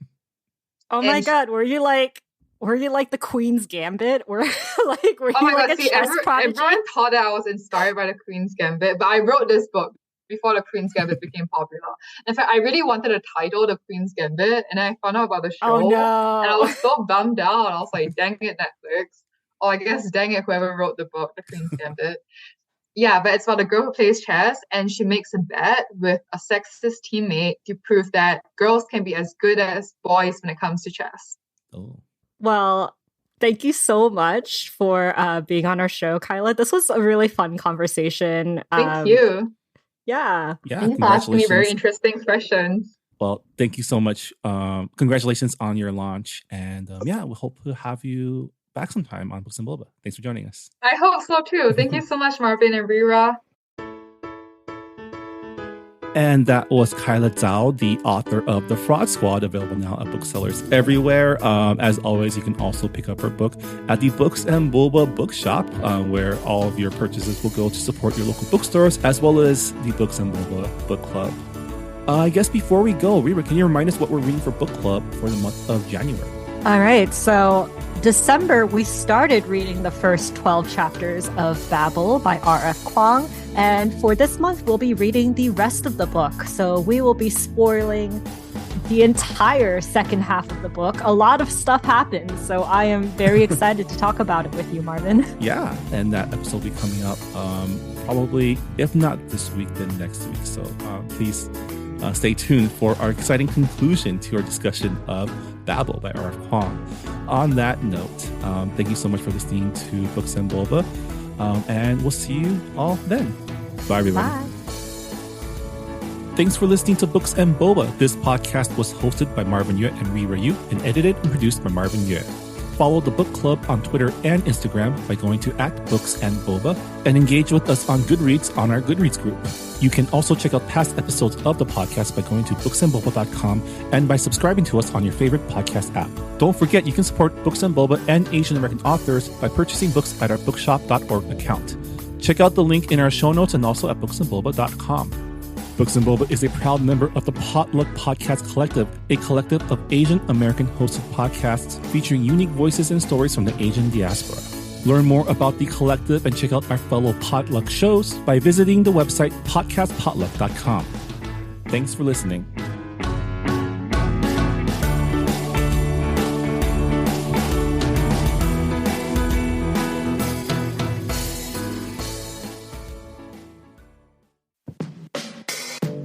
Oh my God, were you like the Queen's Gambit? Were you like a chess prodigy? Everyone thought that I was inspired by the Queen's Gambit, but I wrote this book before the Queen's Gambit became popular. In fact, I really wanted a title, The Queen's Gambit, and I found out about the show. Oh no. And I was so bummed out. I was like, dang it, Netflix. Or I guess dang it, whoever wrote the book, The Queen's Gambit. Yeah, but it's about a girl who plays chess and she makes a bet with a sexist teammate to prove that girls can be as good as boys when it comes to chess. Oh. Well, thank you so much for being on our show, Kyla. This was a really fun conversation. Thank you. Yeah. Thanks for asking me very interesting questions. Well, thank you so much. Congratulations on your launch. And we hope to have you back sometime on Books and Boba. Thanks for joining us. I hope so too. Thank you so much, Marvin and Rira. And that was Kyla Zhao, the author of The Fraud Squad, available now at booksellers everywhere. As always, you can also pick up her book at the Books and Boba bookshop, where all of your purchases will go to support your local bookstores, as well as the Books and Boba book club. I guess before we go, Rira, can you remind us what we're reading for book club for the month of January? All right. So December, we started reading the first 12 chapters of Babel by R.F. Kuang. And for this month, we'll be reading the rest of the book. So we will be spoiling the entire second half of the book. A lot of stuff happens. So I am very excited to talk about it with you, Marvin. Yeah. And that episode will be coming up probably, if not this week, then next week. So please stay tuned for our exciting conclusion to our discussion of Babel by R.F. Kuang. On that note, thank you so much for listening to Books and Boba. And we'll see you all then. Bye, everybody. Bye. Thanks for listening to Books and Boba. This podcast was hosted by Marvin Yue and Rira Yu and edited and produced by Marvin Yue. follow the book club on Twitter and Instagram by going to @booksandboba and engage with us on Goodreads on our Goodreads group. You can also check out past episodes of the podcast by going to booksandboba.com and by subscribing to us on your favorite podcast app. Don't forget, you can support Books and Boba and Asian American authors by purchasing books at our bookshop.org account. Check out the link in our show notes and also at booksandboba.com. Books and Boba is a proud member of the Potluck Podcast Collective, a collective of Asian American hosted podcasts featuring unique voices and stories from the Asian diaspora. Learn more about the collective and check out our fellow Potluck shows by visiting the website podcastpotluck.com. Thanks for listening.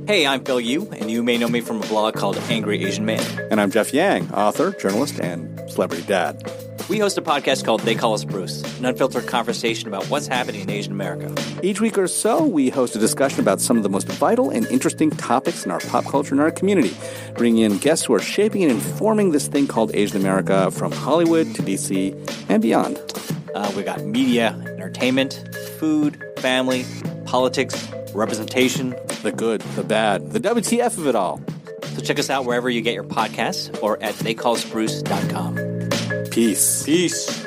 Hey, I'm Phil Yu, and you may know me from a blog called Angry Asian Man. And I'm Jeff Yang, author, journalist, and celebrity dad. We host a podcast called They Call Us Bruce, an unfiltered conversation about what's happening in Asian America. Each week or so, we host a discussion about some of the most vital and interesting topics in our pop culture and our community, bringing in guests who are shaping and informing this thing called Asian America from Hollywood to D.C. and beyond. We got media, entertainment, food, family, politics, representation. The good, the bad, the WTF of it all. So check us out wherever you get your podcasts or at theycallusbruce.com. Peace. Peace.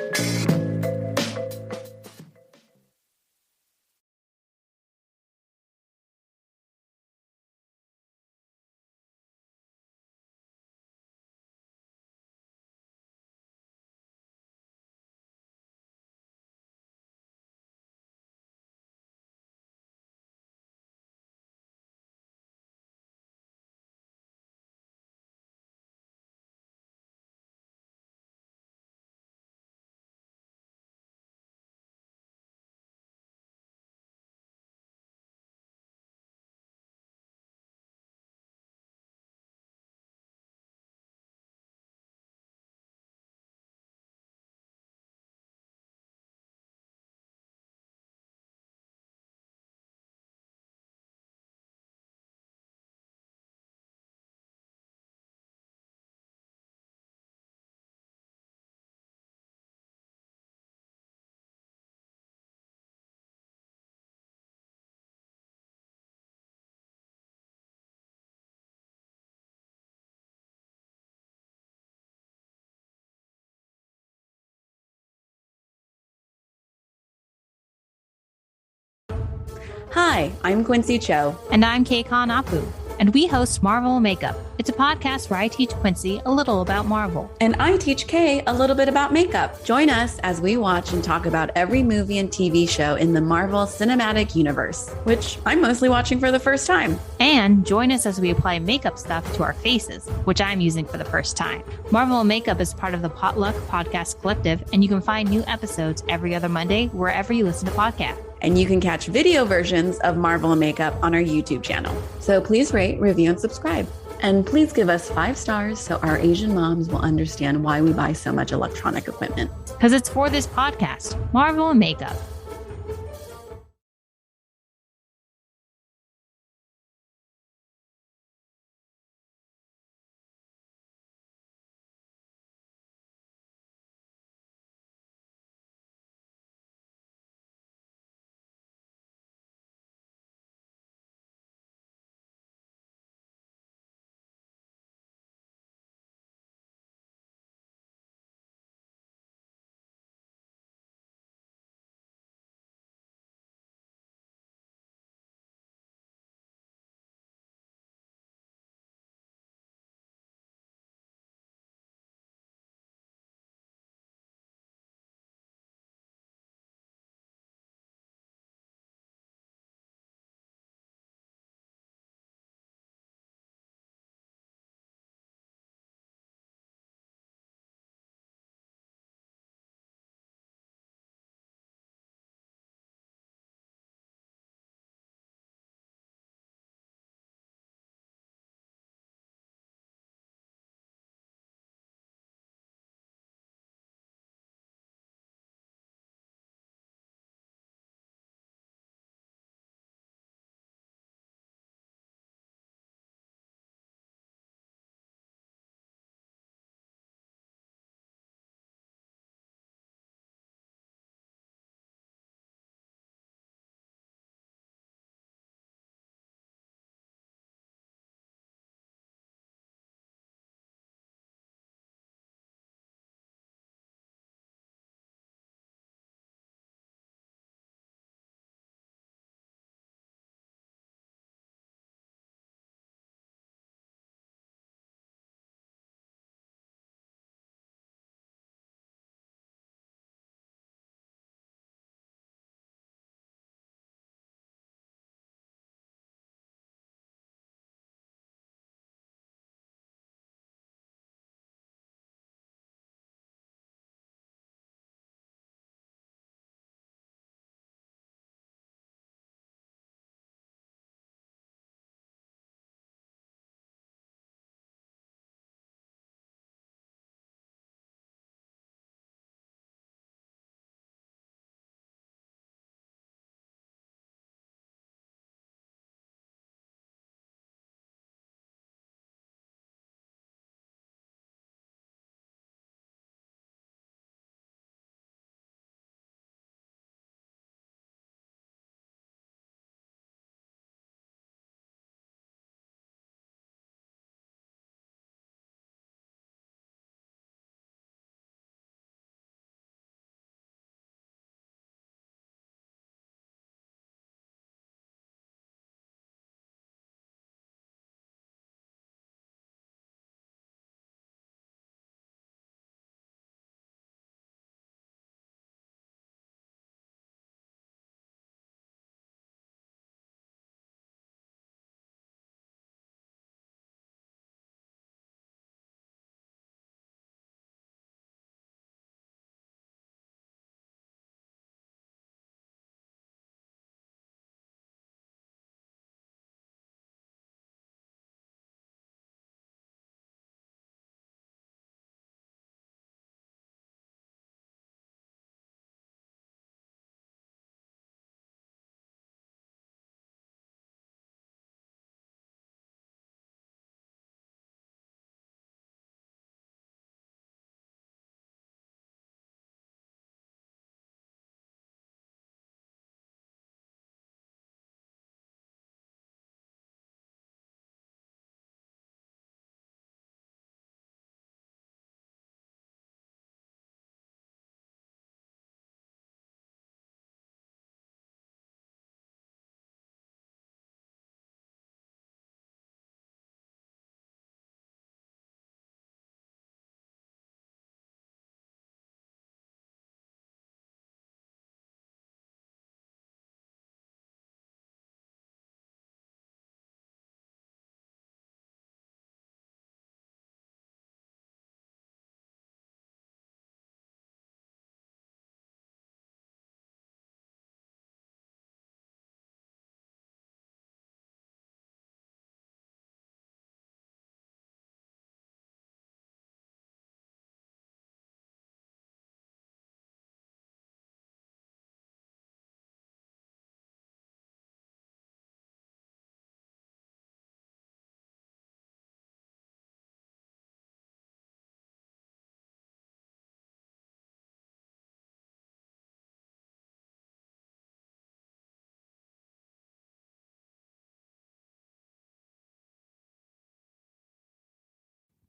Hi, I'm Quincy Cho. And I'm Keikon Apu, and we host Marvel Makeup. It's a podcast where I teach Quincy a little about Marvel. And I teach Kay a little bit about makeup. Join us as we watch and talk about every movie and TV show in the Marvel Cinematic Universe, which I'm mostly watching for the first time. And join us as we apply makeup stuff to our faces, which I'm using for the first time. Marvel Makeup is part of the Potluck Podcast Collective, and you can find new episodes every other Monday wherever you listen to podcasts. And you can catch video versions of Marvel and Makeup on our YouTube channel. So please rate, review, and subscribe. And please give us 5 stars so our Asian moms will understand why we buy so much electronic equipment. Because it's for this podcast, Marvel and Makeup.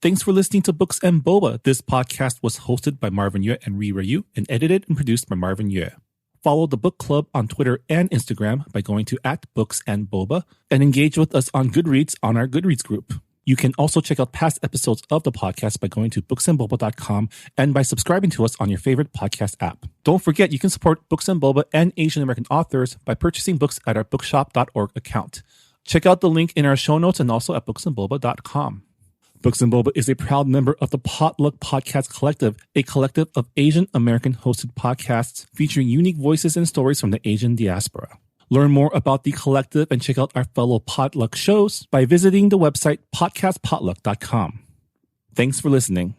Thanks for listening to Books and Boba. This podcast was hosted by Marvin Yue and Rira Yu and edited and produced by Marvin Yue. Follow the book club on Twitter and Instagram by going to @BooksandBoba and engage with us on Goodreads on our Goodreads group. You can also check out past episodes of the podcast by going to booksandboba.com and by subscribing to us on your favorite podcast app. Don't forget, you can support Books and Boba and Asian American authors by purchasing books at our bookshop.org account. Check out the link in our show notes and also at booksandboba.com. Books and Boba is a proud member of the Potluck Podcast Collective, a collective of Asian American hosted podcasts featuring unique voices and stories from the Asian diaspora. Learn more about the collective and check out our fellow Potluck shows by visiting the website podcastpotluck.com. Thanks for listening.